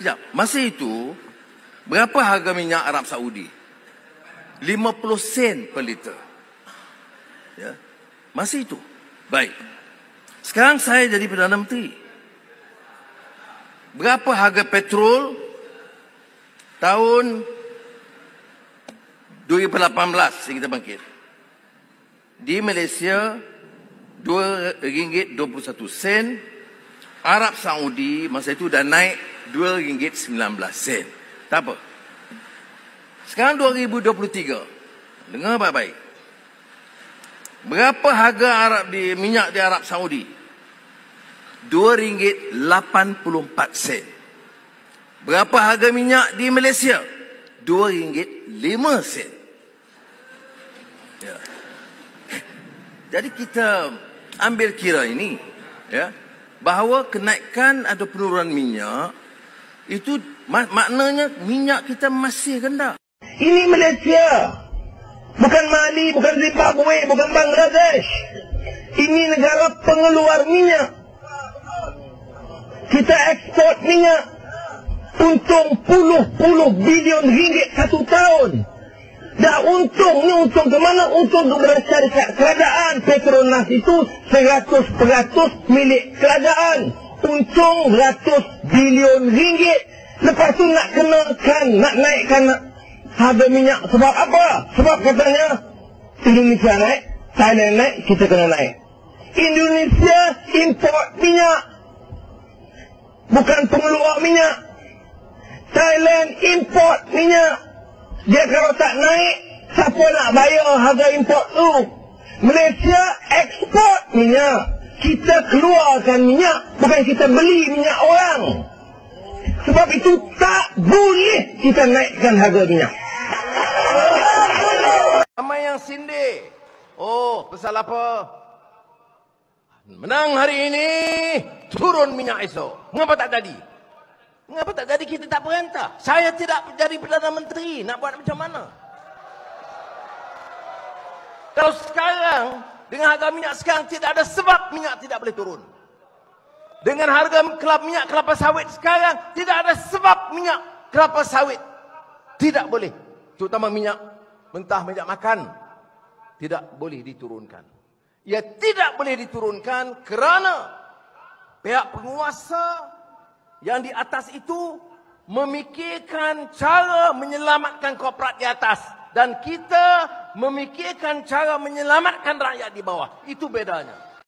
sekejap. Masa itu, berapa harga minyak Arab Saudi? 50 sen per liter. Ya. Masa itu. Baik. Sekarang saya jadi Perdana Menteri. Berapa harga petrol tahun 2018 yang kita bangkit? Di Malaysia RM2.21. Arab Saudi masa itu dah naik RM2.19. Tak apa. Sekarang 2023. Dengar baik-baik. Berapa harga minyak di Arab Saudi? RM2.84. Berapa harga minyak di Malaysia? RM2.05. Ya. Jadi kita ambil kira ini, ya, bahawa kenaikan atau penurunan minyak itu maknanya minyak kita masih rendah. Ini Malaysia. Bukan Mali, bukan Zimbabwe, bukan Bangladesh. Ini negara pengeluar minyak. Kita ekspor minyak. Untung puluh bilion ringgit satu tahun. Dah untung, ni untung ke mana? Untung kepada syarikat kerajaan. Petronas itu 100% milik kerajaan. Untung ratus bilion ringgit. Lepas tu nak kenakan, nak naikkan harga minyak. Sebab apa? Sebab katanya Indonesia naik, Thailand naik, kita kena naik. Indonesia import minyak, bukan pengeluar minyak. Thailand import minyak. Dia kalau tak naik, siapa nak bayar harga import tu? Malaysia ekspor minyak. Kita keluarkan minyak, bukan kita beli minyak orang. Sebab itu tak boleh kita naikkan harga minyak. Ramai yang sindir. Oh, pasal apa? Menang hari ini, turun minyak esok. Mengapa tak jadi? Mengapa tak jadi? Kita tak perintah. Saya tidak jadi Perdana Menteri. Nak buat macam mana? Kalau sekarang, dengan harga minyak sekarang, tidak ada sebab minyak tidak boleh turun. Dengan harga minyak kelapa sawit sekarang, tidak ada sebab minyak kelapa sawit tidak boleh. Terutama minyak mentah, minyak makan, tidak boleh diturunkan. Ia tidak boleh diturunkan kerana pihak penguasa yang di atas itu memikirkan cara menyelamatkan korporat di atas. Dan kita memikirkan cara menyelamatkan rakyat di bawah. Itu bedanya.